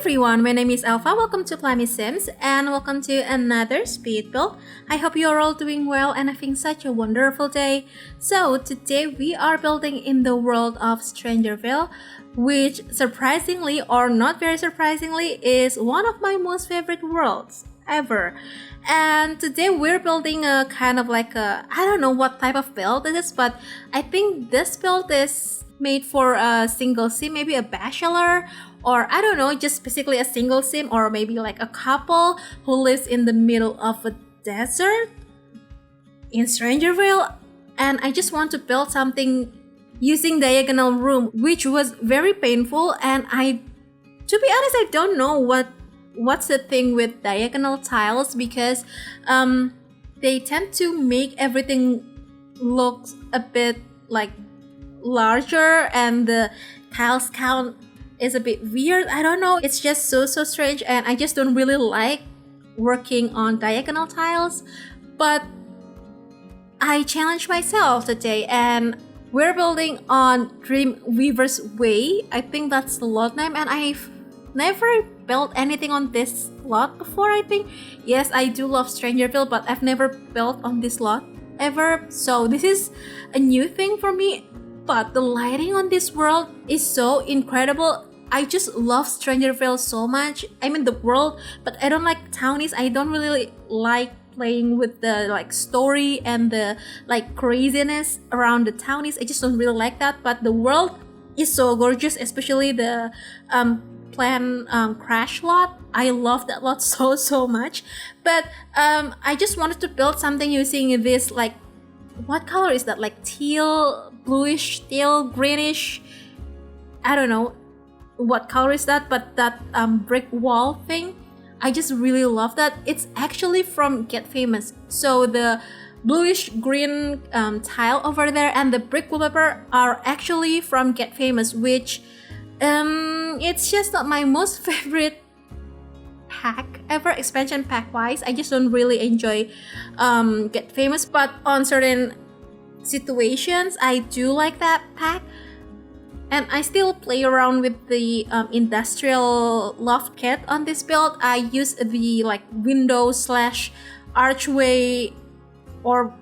everyone, my name is Alpha. Welcome to plummysims and welcome to another speed build. I hope you are all doing well and having such a wonderful day. So today we are building in the world of Strangerville, which surprisingly or not very surprisingly is one of my most favorite worlds ever. And today we're building a kind of like a, I don't know what type of build it is, but I think this build is made for a single sim, maybe a bachelor, or I don't know, just basically a single sim, or maybe like a couple who lives in the middle of a desert in Strangerville. And I just want to build something using diagonal room, which was very painful. And to be honest, I don't know what's the thing with diagonal tiles, because they tend to make everything look a bit like larger and the tiles count is a bit weird. I don't know, it's just so strange, and I just don't really like working on diagonal tiles. But I challenged myself today and we're building on Dreamweaver's Way. I think that's the lot name, and I've never built anything on this lot before. I think, yes, I do love Strangerville, but I've never built on this lot ever, so this is a new thing for me. But the lighting on this world is so incredible. I just love Strangerville so much. I mean the world, but I don't like townies. I don't really like playing with the like story and the like craziness around the townies. I just don't really like that. But the world is so gorgeous, especially the crash lot. I love that lot so much. But I just wanted to build something using this, like, what color is that, like teal, bluish, teal, greenish, I don't know what color is that, but that brick wall thing, I just really love that. It's actually from Get Famous, so the bluish green tile over there and the brick wallpaper are actually from Get Famous, which it's just not my most favorite pack ever, expansion pack wise. I just don't really enjoy Get Famous, but on certain situations I do like that pack. And I still play around with the industrial loft kit on this build. I use the like window / archway or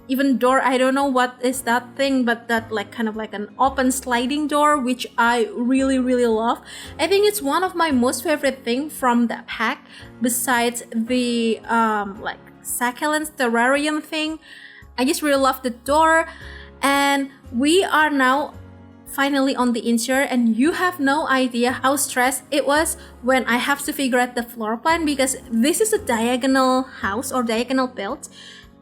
even door. I don't know what is that thing, but that like kind of like an open sliding door, which I really love. I think it's one of my most favorite thing from that pack, besides the like succulents terrarium thing. I just really love the door. And we are now finally on the interior, and you have no idea how stressed it was when I have to figure out the floor plan, because this is a diagonal house or diagonal build,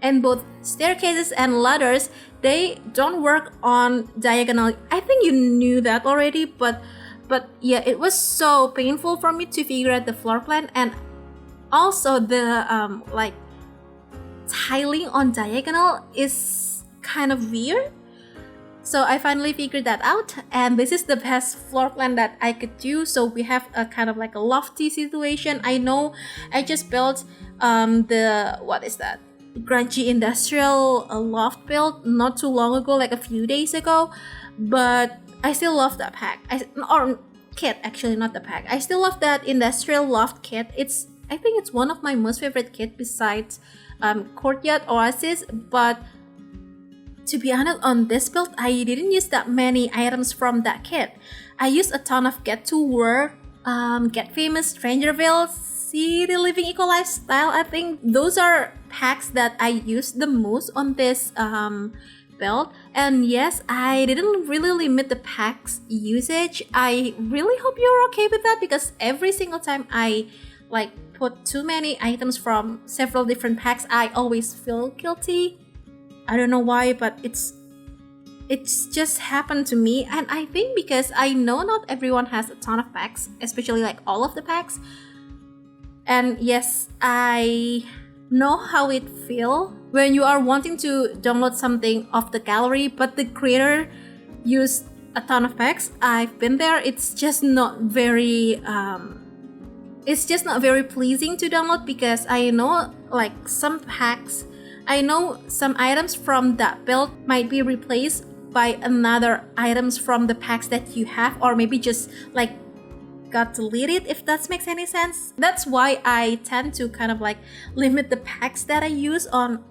and both staircases and ladders, they don't work on diagonal. I think you knew that already, but yeah, it was so painful for me to figure out the floor plan. And also the like tiling on diagonal is kind of weird. So I finally figured that out, and this is the best floor plan that I could do. So we have a kind of like a lofty situation. I know I just built the, what is that, grungy industrial loft build not too long ago, like a few days ago, but I still love that pack. Or kit, actually, not the pack. I still love that industrial loft kit. I think it's one of my most favorite kit besides Courtyard Oasis. But to be honest, on this build, I didn't use that many items from that kit. I used a ton of Get to Work, Get Famous, Strangerville, City Living Eco Lifestyle. I think those are packs that I use the most on this build. And yes, I didn't really limit the packs usage. I really hope you're okay with that, because every single time I like put too many items from several different packs, I always feel guilty. I don't know why, but it's just happened to me. And I think because I know not everyone has a ton of packs, especially like all of the packs. And yes, I know how it feels when you are wanting to download something off the gallery, but the creator used a ton of packs. I've been there. It's just not very pleasing to download, because I know like some packs, I know some items from that build might be replaced by another items from the packs that you have, or maybe just like got deleted, if that makes any sense. That's why I tend to kind of like limit the packs that I use on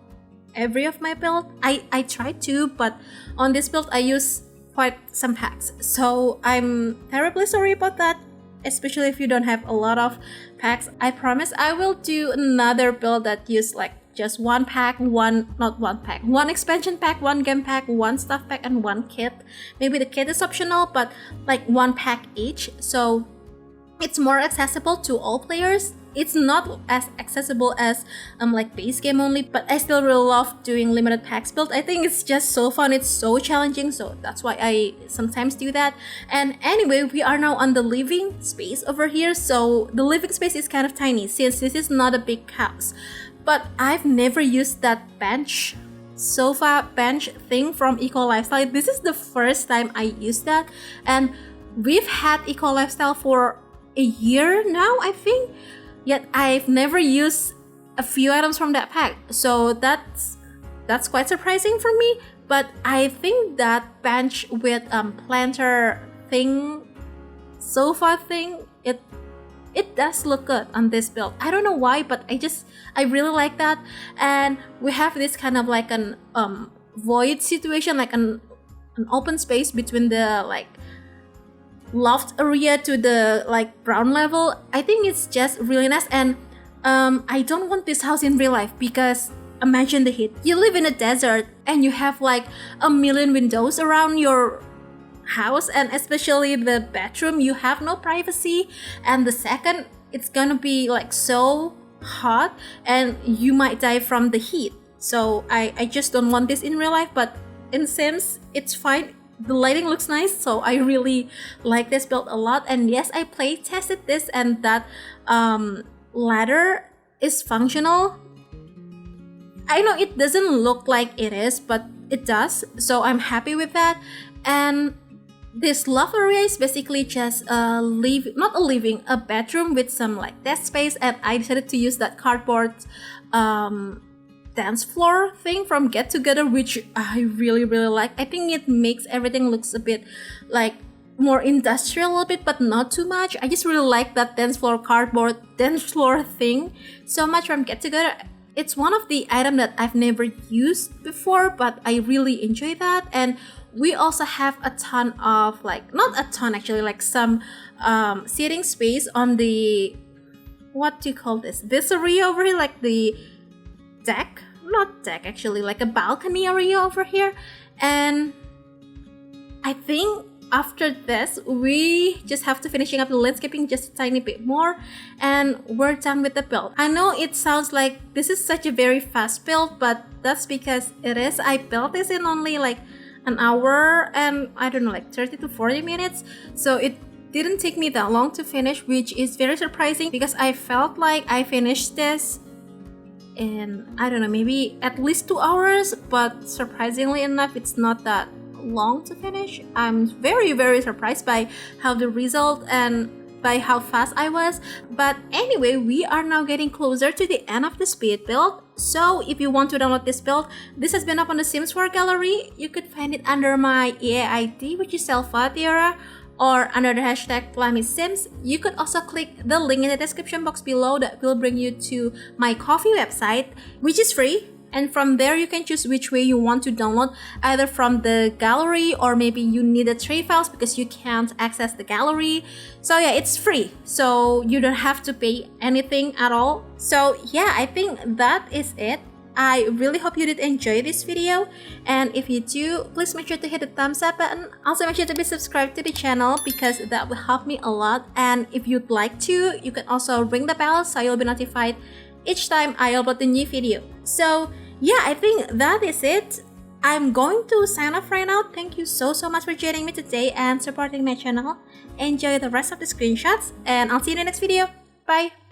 every of my build. I try to, but on this build I use quite some packs, so I'm terribly sorry about that, especially if you don't have a lot of packs. I promise I will do another build that use like just one expansion pack, one game pack, one stuff pack, and one kit. Maybe the kit is optional, but like one pack each, so it's more accessible to all players. It's not as accessible as like base game only, but I still really love doing limited packs build. I think it's just so fun, it's so challenging, so that's why I sometimes do that. And anyway, we are now on the living space over here. So the living space is kind of tiny since this is not a big house, but I've never used that sofa bench thing from Eco Lifestyle. This is the first time I used that, and we've had Eco Lifestyle for a year now, I think, yet I've never used a few items from that pack, so that's quite surprising for me. But I think that bench with planter thing, sofa thing, it does look good on this build. I don't know why, but I really like that. And we have this kind of like an void situation, like an open space between the like loft area to the like ground level. I think it's just really nice, and I don't want this house in real life, because imagine the heat. You live in a desert and you have like a million windows around your house, and especially the bedroom, you have no privacy, and the second it's gonna be like so hot and you might die from the heat. So I just don't want this in real life, but in Sims it's fine. The lighting looks nice, so I really like this build a lot. And yes, I play tested this, and that ladder is functional. I know it doesn't look like it is, but it does, so I'm happy with that. And this loft area is basically just a bedroom with some like desk space, and I decided to use that cardboard dance floor thing from Get Together, which I really like. I think it makes everything looks a bit like more industrial a little bit, but not too much. I just really like that cardboard dance floor thing so much from Get Together. It's one of the items that I've never used before, but I really enjoy that. And we also have a ton of like, not a ton actually, like some seating space on the, what do you call this area over here, like the deck, not deck actually, like a balcony area over here. And I think after this we just have to finishing up the landscaping just a tiny bit more, and we're done with the build. I know it sounds like this is such a very fast build, but that's because it is. I built this in only like an hour and I don't know, like 30 to 40 minutes, so it didn't take me that long to finish, which is very surprising because I felt like I finished this in, I don't know, maybe at least 2 hours, but surprisingly enough it's not that long to finish. I'm very surprised by how the result and by how fast I was. But anyway, we are now getting closer to the end of the speed build. So if you want to download this build, this has been up on the Sims 4 gallery. You could find it under my EA ID, which is elfathiera, or under the hashtag plummysims. You could also click the link in the description box below that will bring you to my Ko-fi website, which is free. And from there you can choose which way you want to download, either from the gallery, or maybe you need the tray files because you can't access the gallery. So yeah, it's free, so you don't have to pay anything at all. So yeah, I think that is it. I really hope you did enjoy this video, and if you do, please make sure to hit the thumbs up button. Also make sure to be subscribed to the channel because that will help me a lot. And if you'd like to, you can also ring the bell so you'll be notified each time I upload a new video. So yeah, I think that is it. I'm going to sign off right now. Thank you so much for joining me today and supporting my channel. Enjoy the rest of the screenshots, and I'll see you in the next video. Bye!